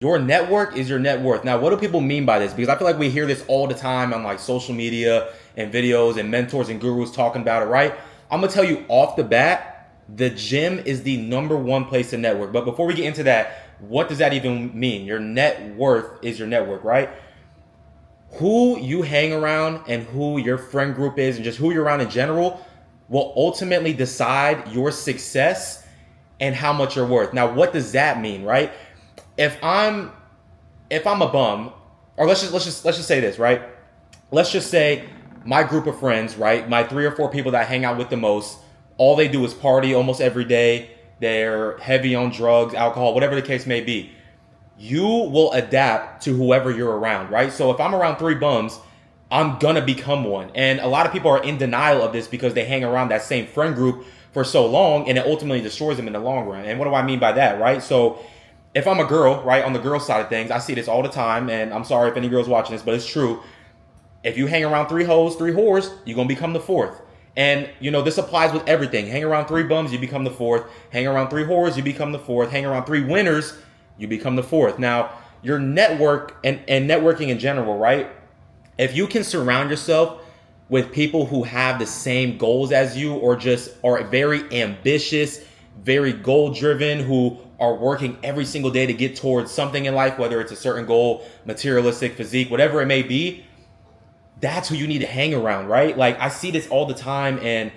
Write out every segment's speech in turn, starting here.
Your network is your net worth. Now, what do people mean by this? Because I feel like we hear this all the time on like social media and videos and mentors and gurus talking about it, right? I'm gonna tell you off the bat, the gym is the number one place to network. But before we get into that, what does that even mean? Your net worth is your network, right? Who you hang around and who your friend group is and just who you're around in general will ultimately decide your success and how much you're worth. Now, what does that mean, right? If I'm if I'm a bum, or let's just say this, right? Let's just say my group of friends, right? My three or four people that I hang out with the most, all they do is party almost every day. They're heavy on drugs, alcohol, whatever the case may be. You will adapt to whoever you're around, right? So if I'm around three bums, I'm gonna become one. And a lot of people are in denial of this because they hang around that same friend group for so long and it ultimately destroys them in the long run. And what do I mean by that, right? So if I'm a girl, right, on the girl side of things, I see this all the time, and I'm sorry if any girls watching this, but it's true. If you hang around three hoes, three whores, you're gonna become the fourth. And this applies with everything. Hang around three bums, you become the fourth. Hang around three whores, you become the fourth. Hang around three winners, you become the fourth. Now, your network and networking in general, right? If you can surround yourself with people who have the same goals as you or just are very ambitious, very goal driven, who are working every single day to get towards something in life, whether it's a certain goal, materialistic, physique, whatever it may be, that's who you need to hang around, right? Like I see this all the time, and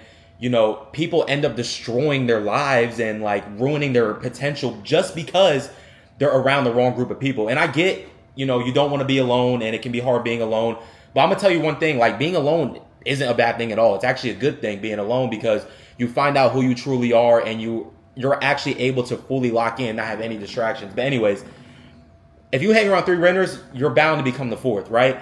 people end up destroying their lives and like ruining their potential just because they're around the wrong group of people. And I get, you don't want to be alone and it can be hard being alone. But I'm gonna tell you one thing, like being alone isn't a bad thing at all. It's actually a good thing being alone because you find out who you truly are and you're actually able to fully lock in, not have any distractions. But anyways, if you hang around three renters, you're bound to become the fourth, right?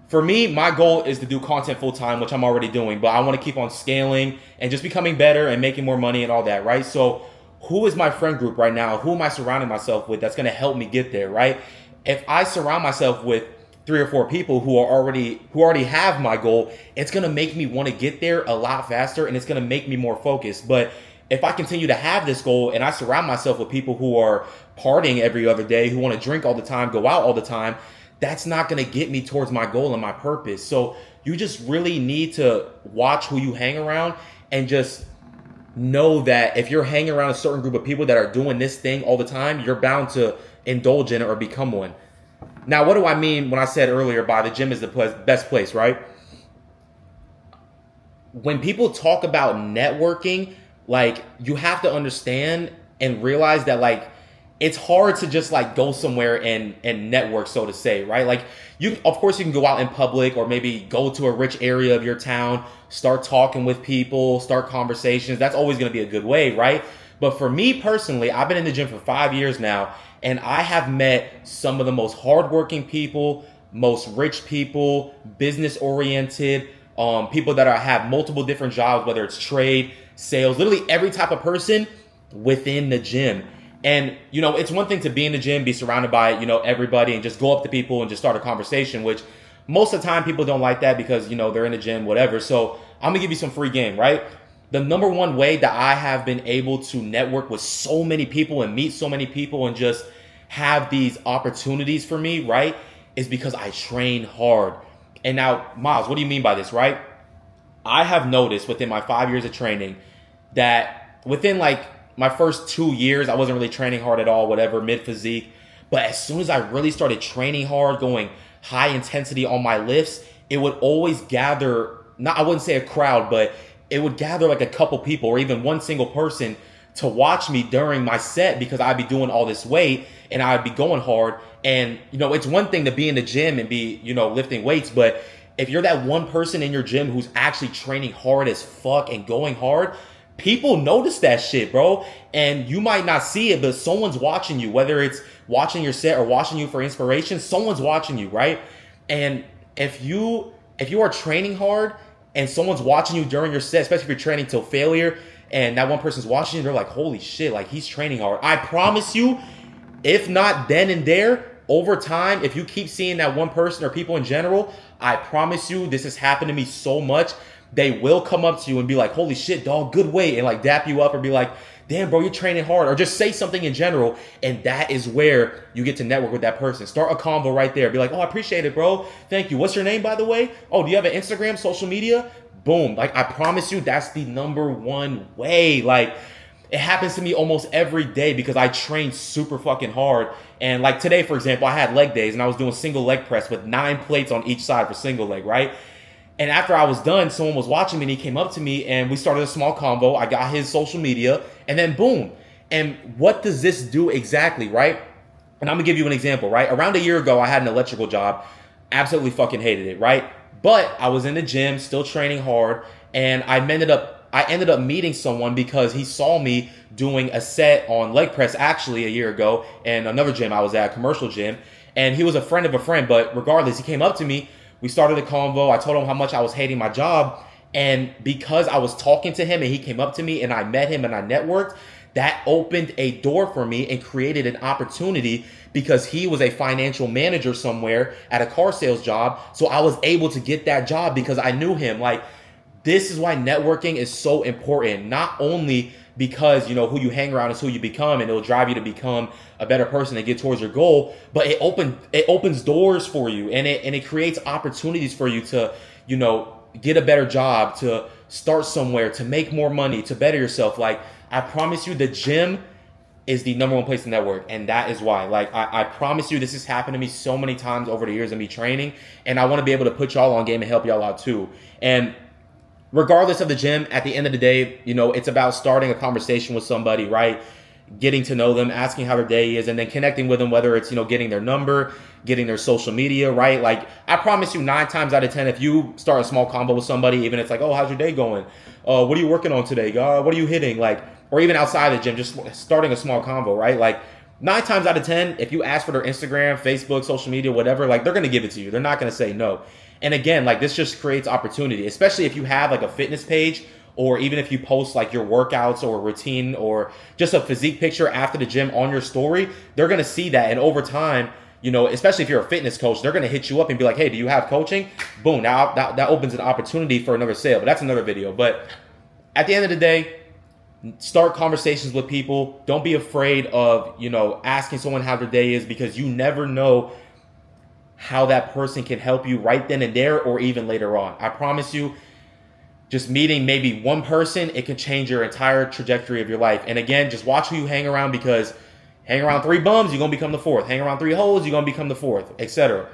For me, my goal is to do content full time, which I'm already doing, but I want to keep on scaling and just becoming better and making more money and all that, right? So who is my friend group right now? Who am I surrounding myself with that's going to help me get there, right? If I surround myself with three or four people who already have my goal, it's going to make me want to get there a lot faster and it's going to make me more focused. But if I continue to have this goal and I surround myself with people who are partying every other day, who want to drink all the time, go out all the time, that's not going to get me towards my goal and my purpose. So you just really need to watch who you hang around and just know that if you're hanging around a certain group of people that are doing this thing all the time, you're bound to indulge in it or become one. Now, what do I mean when I said earlier by the gym is the best place, right? When people talk about networking, like you have to understand and realize that like it's hard to just like go somewhere and network, so to say, right? Like of course you can go out in public or maybe go to a rich area of your town, start talking with people, start conversations. That's always going to be a good way, right? But for me personally, I've been in the gym for 5 years now, and I have met some of the most hardworking people, most rich people, business oriented, people that have multiple different jobs, whether it's trade, sales, literally every type of person within the gym. And, it's one thing to be in the gym, be surrounded by, everybody and just go up to people and just start a conversation, which most of the time people don't like that because, they're in the gym, whatever. So I'm gonna give you some free game, right? The number one way that I have been able to network with so many people and meet so many people and just have these opportunities for me, right, is because I train hard. And now, Miles, what do you mean by this, right? I have noticed within my 5 years of training that within like my first 2 years, I wasn't really training hard at all, whatever, mid physique. But as soon as I really started training hard, going high intensity on my lifts, it would always gather, I wouldn't say a crowd, but it would gather like a couple people or even one single person to watch me during my set because I'd be doing all this weight and I'd be going hard. And, it's one thing to be in the gym and be, lifting weights, but if you're that one person in your gym who's actually training hard as fuck and going hard, people notice that shit, bro. And you might not see it, but someone's watching you, whether it's watching your set or watching you for inspiration, someone's watching you, right? And if you are training hard and someone's watching you during your set, especially if you're training till failure and that one person's watching you, they're like, holy shit, like he's training hard. I promise you, if not then and there, over time, if you keep seeing that one person or people in general, I promise you, this has happened to me so much, they will come up to you and be like, holy shit, dog, good weight, and like dap you up or be like, damn, bro, you're training hard, or just say something in general. And that is where you get to network with that person. Start a convo right there. Be like, oh, I appreciate it, bro. Thank you. What's your name, by the way? Oh, do you have an Instagram, social media? Boom. Like, I promise you, that's the number one way. Like, it happens to me almost every day because I train super fucking hard. And like today, for example, I had leg days and I was doing single leg press with 9 plates on each side for single leg, right? And after I was done, someone was watching me and he came up to me and we started a small convo. I got his social media and then boom. And what does this do exactly, right? And I'm gonna give you an example, right? Around a year ago, I had an electrical job. Absolutely fucking hated it, right? But I was in the gym, still training hard, and I ended up meeting someone because he saw me doing a set on leg press actually a year ago in another gym I was at, a commercial gym. And he was a friend of a friend, but regardless, he came up to me. We started a convo. I told him how much I was hating my job. And because I was talking to him and he came up to me and I met him and I networked, that opened a door for me and created an opportunity because he was a financial manager somewhere at a car sales job. So I was able to get that job because I knew him. Like, this is why networking is so important. Not only because, you know, who you hang around is who you become and it'll drive you to become a better person and get towards your goal, but it opens doors for you and it creates opportunities for you to, you know, get a better job, to start somewhere, to make more money, to better yourself. Like, I promise you, the gym is the number one place to network. And that is why, like, I promise you, this has happened to me so many times over the years of me training. And I want to be able to put y'all on game and help y'all out too. And regardless of the gym, at the end of the day, you know, it's about starting a conversation with somebody, right? Getting to know them, asking how their day is, and then connecting with them, whether it's, you know, getting their number, getting their social media, right? Like, I promise you 9 times out of 10, if you start a small combo with somebody, even if it's like, oh, how's your day going? What are you working on today? What are you hitting? Like, or even outside the gym, just starting a small convo, right? Like, 9 times out of 10, if you ask for their Instagram, Facebook, social media, whatever, like, they're going to give it to you. They're not going to say no. And again, like, this just creates opportunity, especially if you have like a fitness page, or even if you post like your workouts or routine or just a physique picture after the gym on your story. They're going to see that. And over time, you know, especially if you're a fitness coach, they're going to hit you up and be like, hey, do you have coaching? Boom. Now that opens an opportunity for another sale, but that's another video. But at the end of the day, start conversations with people. Don't be afraid of, you know, asking someone how their day is, because you never know how that person can help you right then and there or even later on. I promise you, just meeting maybe one person, it can change your entire trajectory of your life. And again, just watch who you hang around, because hang around 3 bums, you're going to become the 4th. Hang around 3 hoes, you're going to become the 4th, etc.